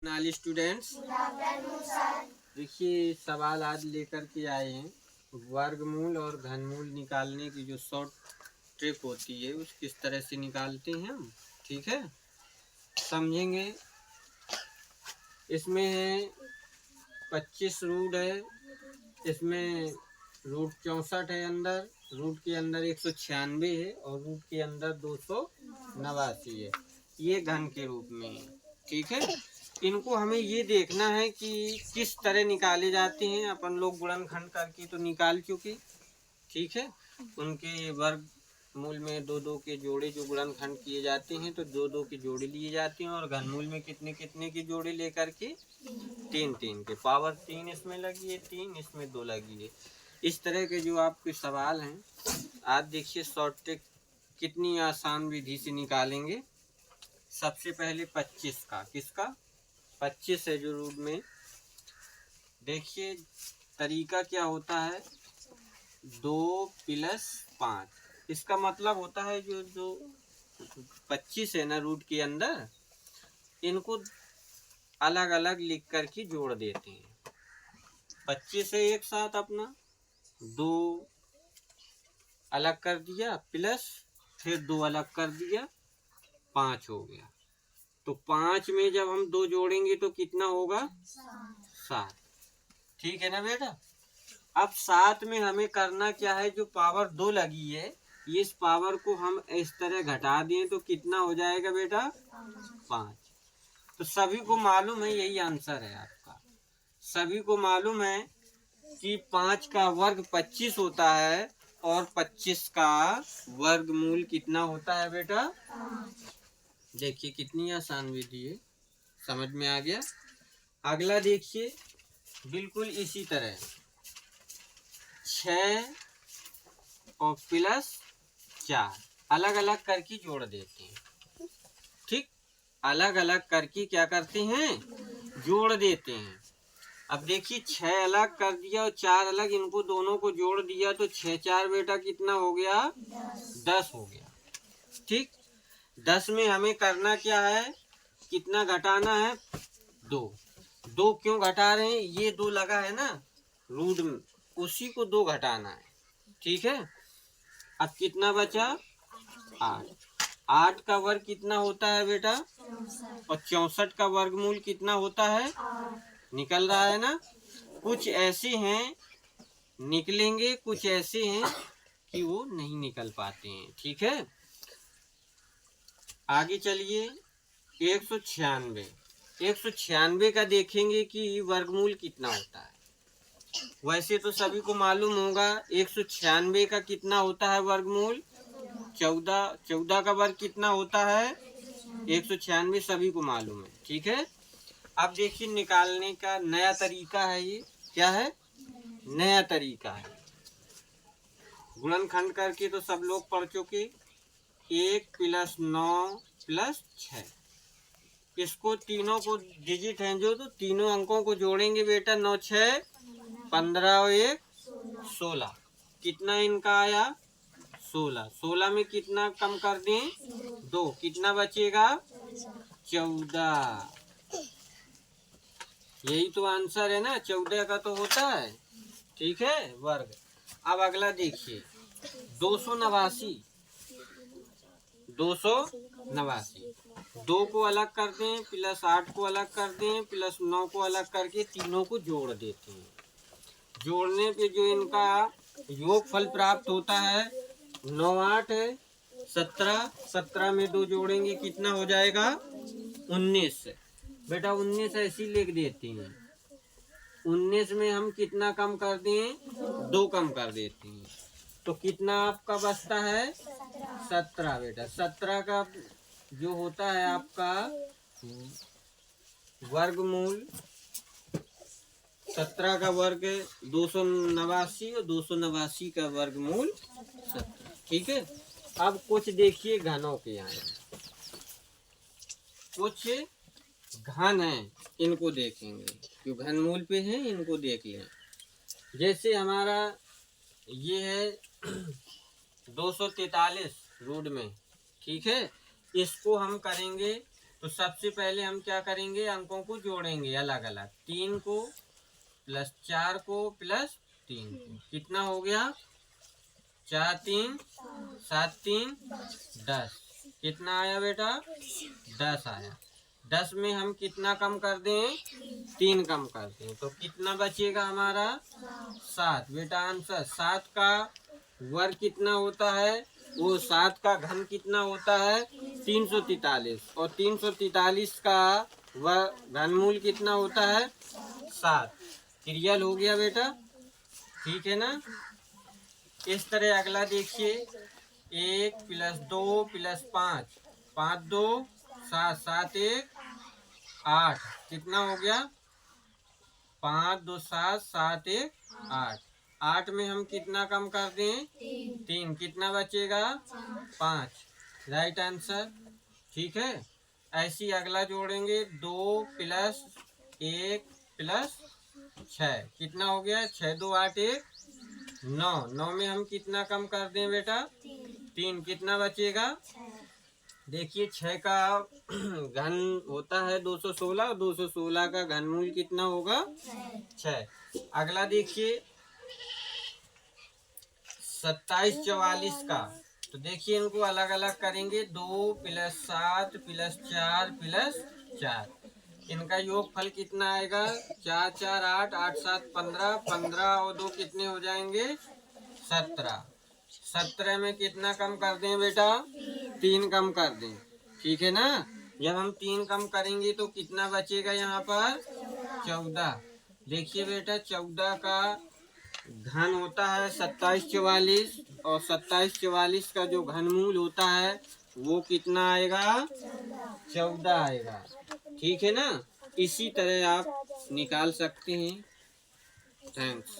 नाली स्टूडेंट्स, देखिए सवाल आज लेकर के आए हैं। वर्गमूल और घनमूल निकालने की जो शॉर्ट ट्रिक होती है उस किस तरह से निकालते हैं हम, ठीक है, समझेंगे। इसमें है 25 रूट है, इसमें रूट 64 है, अंदर रूट के अंदर 196 है और रूट के अंदर 289 है। ये घन के रूप में है, ठीक है। इनको हमें ये देखना है कि किस तरह निकाले जाते हैं। अपन लोग गुणनखंड करके तो निकाल चुके, ठीक है। उनके वर्ग मूल में दो दो के जोड़े जो गुणनखंड किए जाते हैं तो दो दो के जोड़े लिए जाते हैं, और घनमूल में कितने कितने के जोड़े लेकर के तीन तीन के। पावर 3 इसमें लगी है, 3 इसमें 2 लगी है। इस तरह के जो आपके सवाल हैं आज देखिए शॉर्ट ट्रिक कितनी आसान विधि से निकालेंगे। सबसे पहले 25 का, किसका 25 है जो रूट में, देखिए तरीका क्या होता है, 2 + 5। इसका मतलब होता है जो जो 25 है ना रूट के अंदर, इनको अलग अलग लिख कर के जोड़ देते हैं। 25 है एक साथ अपना, 2 अलग कर दिया प्लस फिर 2 अलग कर दिया, 5 हो गया। तो 5 में जब हम 2 जोड़ेंगे तो कितना होगा, 7, ठीक है ना बेटा। अब 7 में हमें करना क्या है, जो पावर 2 लगी है इस पावर को हम इस तरह घटा दें तो कितना हो जाएगा बेटा, 5। तो सभी को मालूम है, यही आंसर है आपका। सभी को मालूम है कि 5 का वर्ग 25 होता है और 25 का वर्गमूल कितना होता है बेटा। देखिए कितनी आसान विधि है, समझ में आ गया। अगला देखिए बिल्कुल इसी तरह 6 और +4 अलग अलग करके जोड़ देते हैं, ठीक। अलग अलग करके क्या करते हैं, जोड़ देते हैं। अब देखिए 6 अलग कर दिया और 4 अलग, इनको दोनों को जोड़ दिया तो 6 4 बेटा कितना हो गया, 10 हो गया, ठीक। 10 में हमें करना क्या है, कितना घटाना है, 2। 2 क्यों घटा रहे हैं, ये 2 लगा है ना रूट में, उसी को 2 घटाना है, ठीक है। अब कितना बचा, 8। 8 का वर्ग कितना होता है बेटा, और 64 का वर्गमूल कितना होता है, निकल रहा है ना। कुछ ऐसे हैं निकलेंगे, कुछ ऐसे हैं कि वो नहीं निकल पाते हैं, ठीक है। आगे चलिए 196। 196 का देखेंगे कि वर्गमूल कितना होता है। वैसे तो सभी को मालूम होगा 196 का कितना होता है वर्गमूल, 14। 14 का वर्ग कितना होता है, 196, सभी को मालूम है, ठीक है। अब देखिए निकालने का नया तरीका है, ये क्या है, नया तरीका है। गुणनखंड करके तो सब लोग पढ़ चुके, 1 + 9 + 6। इसको तीनों को डिजिट हैं जो, तो तीनों अंकों को जोड़ेंगे बेटा, 9 6 15 और 1 16। कितना इनका आया, 16। 16 में कितना कम कर दें, 2, कितना बचेगा, 14। यही तो आंसर है ना, 14 का तो होता है, ठीक है, वर्ग। अब अगला देखिए 289। 289, 2 को अलग कर दें +8 को अलग कर दें +9 को अलग करके तीनों को जोड़ देते हैं। जोड़ने पे जो इनका योगफल प्राप्त होता है, 9 8 है 17। 17 में 2 जोड़ेंगे कितना हो जाएगा, 19। बेटा 19 ऐसी लिख देते हैं। 19 में हम कितना कम कर दें, 2 कम कर देते हैं, तो कितना आपका बचता है, 17 बेटा। 17 का जो होता है आपका वर्गमूल, 17 का वर्ग 289 और 289 का वर्गमूल 17, ठीक है। अब कुछ देखिए घनों के आए, कुछ घन हैं, इनको देखेंगे, जो घनमूल पे हैं इनको देख लें। जैसे हमारा ये है 243 रूट में, ठीक है। इसको हम करेंगे तो सबसे पहले हम क्या करेंगे, अंकों को जोड़ेंगे अलग अलग। 3 को प्लस 4 को प्लस 3 को, कितना हो गया? 4 3 7 3 10। कितना आया बेटा? 10 आया। 10 में हम कितना कम कर दें? 3 कम कर दें, तो कितना बचेगा हमारा? 7। बेटा आंसर 7 का वर्ग कितना होता है? वो 7 का घन कितना होता है? 343। और 343 का घनमूल कितना होता है? 7। क्लियर हो गया बेटा? ठीक है ना? इस तरह अगला देखिए, 1 प्लस 2 प्लस 5, 5 2 7, 7 1 8। कितना हो गया? 5 2 7, 7 1 8। 8 में हम कितना कम कर दें? 3। कितना बचेगा? 5। Right answer. ठीक है। ऐसी अगला जोड़ेंगे, 2 प्लस 1 प्लस 6। कितना हो गया? 6 2 8 1 9। 9 में हम कितना कम कर दें बेटा? 3। कितना बचेगा? देखिए 6 का घन होता है 216, 216 का घनमूल कितना होगा? 6। अगला देखिए 27 44 का, तो देखिए इनको अलग अलग करेंगे। 2 प्लस 7 प्लस 4 प्लस 4, इनका योगफल कितना आएगा? 4 4 8 8 7 15, 15 और 2 कितने हो जाएंगे? 17। 17 में कितना कम कर दें बेटा? 3 कम कर दें। ठीक है ना? जब हम 3 कम करेंगे तो कितना बचेगा यहाँ पर? 14। देखिए बेटा 14 का घन होता है 27 44, और 27 44 का जो घनमूल होता है वो कितना आएगा? 14 आएगा। ठीक है ना? इसी तरह आप निकाल सकते हैं। थैंक्स।